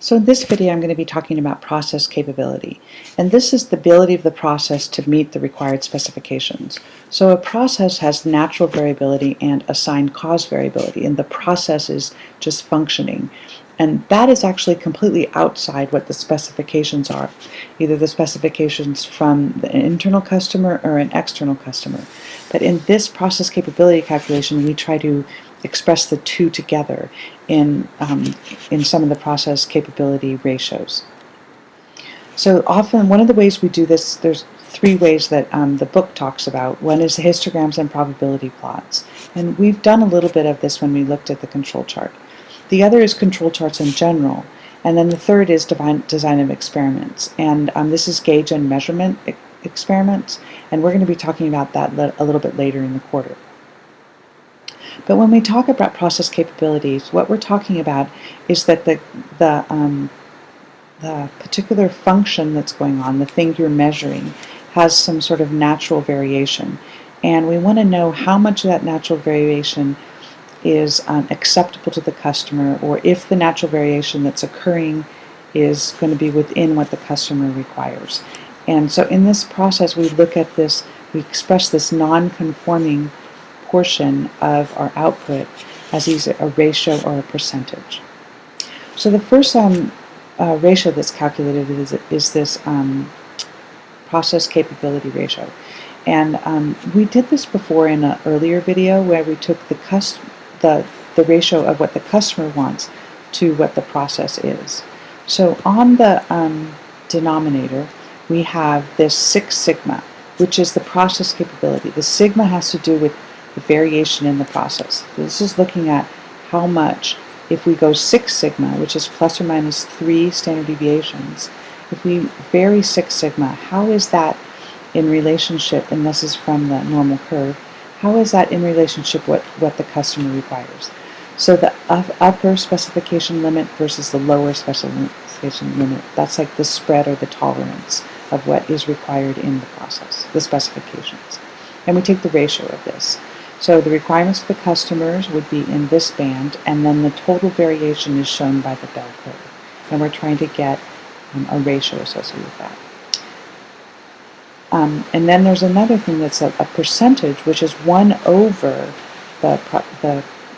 So in this video, I'm going to be talking about process capability. And this is the ability of the process to meet the required specifications. So a process has natural variability and assigned cause variability, and the process is just functioning. And that is actually completely outside what the specifications are, either the specifications from the internal customer or an external customer. But in this process capability calculation, we try to express the two together in some of the process capability ratios. So often, one of the ways we do this, there's three ways that the book talks about. One is histograms and probability plots. And we've done a little bit of this when we looked at the control chart. The other is control charts in general. And then the third is design of experiments. And this is gauge and measurement experiments. And we're going to be talking about that a little bit later in the quarter. But when we talk about process capabilities, what we're talking about is that the particular function that's going on, the thing you're measuring, has some sort of natural variation. And we want to know how much of that natural variation is acceptable to the customer, or if the natural variation that's occurring is going to be within what the customer requires. And so in this process, we look at this, we express this non-conforming portion of our output as either a ratio or a percentage. So the first ratio that's calculated is this process capability ratio. And we did this before in an earlier video where we took the ratio of what the customer wants to what the process is. So on the denominator, we have this 6 sigma, which is the process capability. The sigma has to do with the variation in the process. This is looking at how much, if we go 6 sigma, which is plus or minus 3 standard deviations, if we vary 6 sigma, how is that in relationship, and this is from the normal curve, how is that in relationship with what the customer requires? So the upper specification limit versus the lower specification limit, that's like the spread or the tolerance of what is required in the process, the specifications. And we take the ratio of this. So the requirements of the customers would be in this band, and then the total variation is shown by the bell curve. And we're trying to get a ratio associated with that. And then there's another thing that's a percentage, which is 1 over the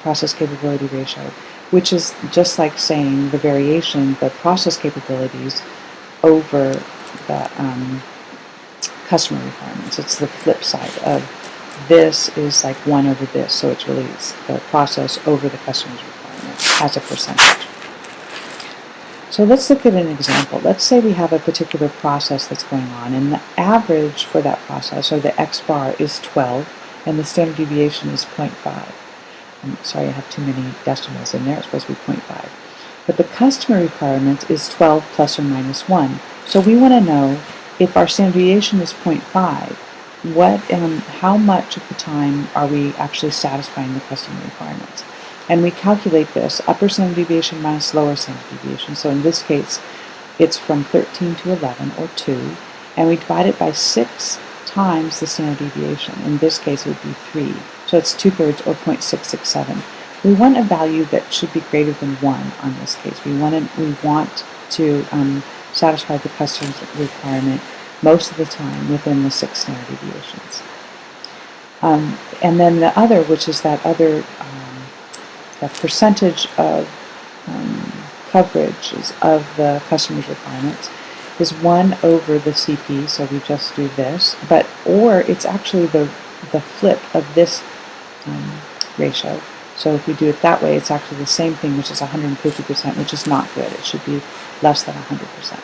process capability ratio, which is just like saying the variation, the process capabilities over the customer requirements. It's the flip side of this is like 1 over this, so it's really the process over the customer's requirements as a percentage. So let's look at an example. Let's say we have a particular process that's going on, and the average for that process, or the X bar, is 12, and the standard deviation is 0.5. I'm sorry, I have too many decimals in there. It's supposed to be 0.5. But the customer requirement is 12 plus or minus 1. So we want to know if our standard deviation is 0.5, how much of the time are we actually satisfying the customer requirements? And we calculate this, upper standard deviation minus lower standard deviation. So in this case, it's from 13 to 11, or 2, and we divide it by 6 times the standard deviation. In this case, it would be 3. So it's 2/3, or 0.667. We want a value that should be greater than 1 on this case. We want to satisfy the customer's requirement most of the time within the 6 standard deviations. And then the other, which is that other, the percentage of coverage of the customer's requirements, is 1 over the CP, so we just do this, or it's actually the flip of this ratio. So if we do it that way, it's actually the same thing, which is 150%, which is not good. It should be less than 100%.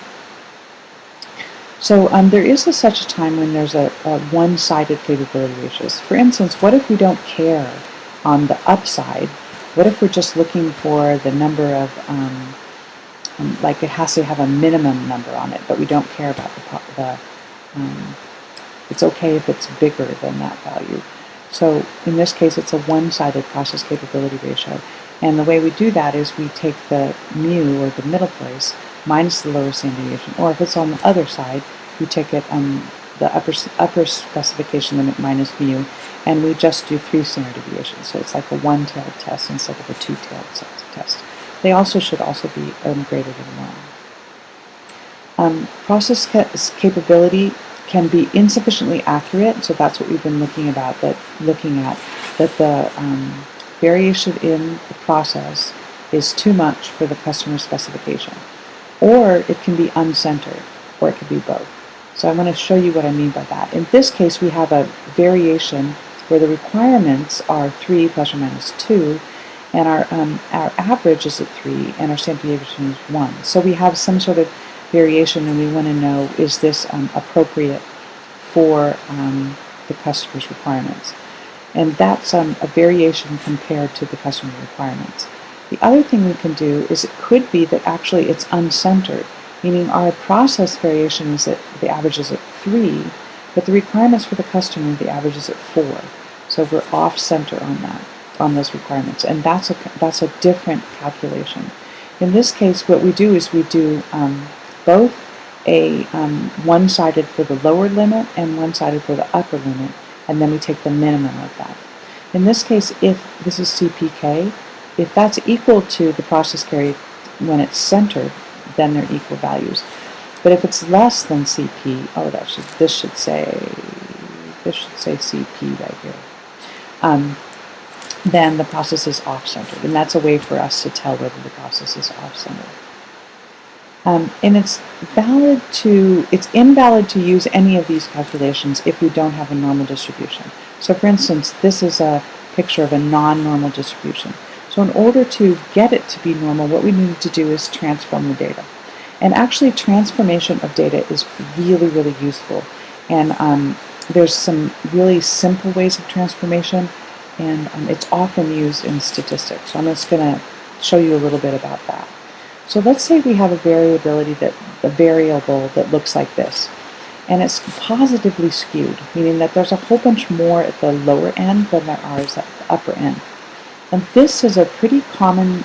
So there is such a time when there's a one-sided capability ratios. For instance, what if we don't care on the upside? What if we're just looking for the number of, like it has to have a minimum number on it, but we don't care about it's okay if it's bigger than that value. So in this case, it's a one-sided process capability ratio. And the way we do that is we take the mu, or the middle place, minus the lower standard deviation. Or if it's on the other side, we take it the upper specification limit minus mu, and we just do 3 standard deviations. So it's like a one-tailed test instead of a two-tailed test. they also should also be greater than 1. Process capability can be insufficiently accurate, so that's what we've been looking at, that the variation in the process is too much for the customer specification. Or it can be uncentered, or it could be both. So I'm going to show you what I mean by that. In this case, we have a variation where the requirements are 3 plus or minus 2, and our average is at 3, and our standard deviation is 1. So we have some sort of variation, and we want to know, is this appropriate for the customer's requirements? And that's a variation compared to the customer requirements. The other thing we can do is it could be that actually it's uncentered, meaning our process variation is that the average is at 3, but the requirements for the customer, the average is at 4. So we're off center on that, on those requirements, and that's a different calculation. In this case, what we do is we do both a one-sided for the lower limit and one-sided for the upper limit, and then we take the minimum of that. In this case, if this is CPK, if that's equal to the process carry when it's centered, then they're equal values. But if it's less than CP, this should say CP right here. Then the process is off-centered, and that's a way for us to tell whether the process is off-centered. And it's invalid to use any of these calculations if we don't have a normal distribution. So for instance, this is a picture of a non-normal distribution. So in order to get it to be normal, what we need to do is transform the data. And actually transformation of data is really, really useful. And there's some really simple ways of transformation, and it's often used in statistics. So I'm just going to show you a little bit about that. So let's say we have a variable that looks like this, and it's positively skewed, meaning that there's a whole bunch more at the lower end than there are at the upper end. And this is a pretty common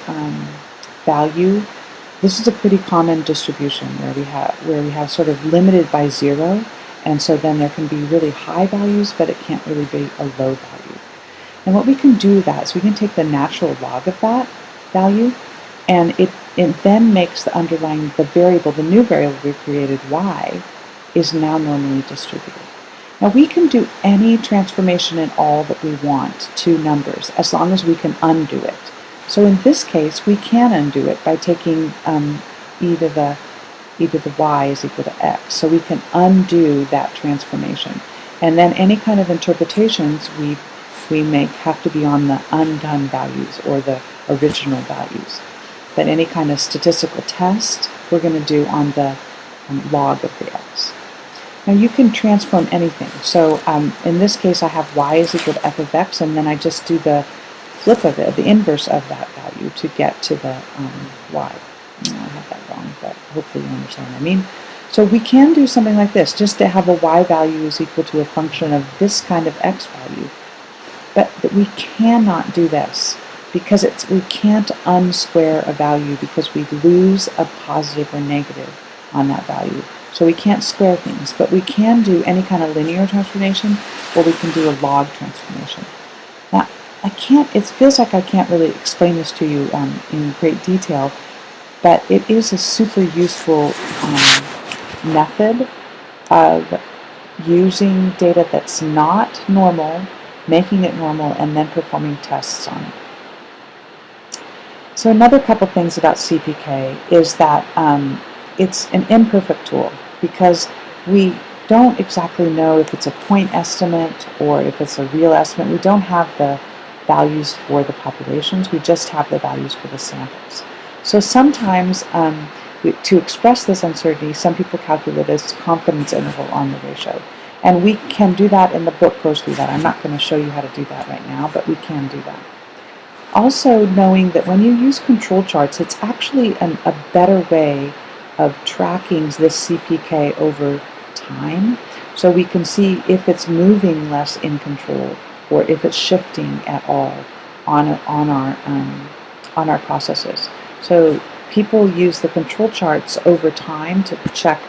value. This is a pretty common distribution where we have sort of limited by 0, and so then there can be really high values, but it can't really be a low value. And what we can do with that is we can take the natural log of that value, and it then makes the new variable we created, y, is now normally distributed. Now we can do any transformation at all that we want to numbers, as long as we can undo it. So in this case, we can undo it by taking either the y is equal to x. So we can undo that transformation. And then any kind of interpretations we make have to be on the undone values or the original values. But any kind of statistical test we're going to do on the log of the x. Now you can transform anything. So in this case I have y is equal to f of x, and then I just do the flip of it, the inverse of that value to get to the y. I have that wrong, but hopefully you understand what I mean. So we can do something like this, just to have a y value is equal to a function of this kind of x value. But we cannot do this, because we can't unsquare a value, because we lose a positive or negative on that value. So we can't square things, but we can do any kind of linear transformation, or we can do a log transformation. Now, it feels like I can't really explain this to you in great detail, but it is a super useful method of using data that's not normal, making it normal, and then performing tests on it. So another couple things about CPK is that it's an imperfect tool, because we don't exactly know if it's a point estimate or if it's a real estimate. We don't have the values for the populations, we just have the values for the samples. So sometimes to express this uncertainty, some people calculate this confidence interval on the ratio. And we can do that, and the book goes through that. I'm not going to show you how to do that right now, but we can do that. Also knowing that when you use control charts, it's actually a better way of tracking this CPK over time. So we can see if it's moving less in control, or if it's shifting at all on our processes. So people use the control charts over time to check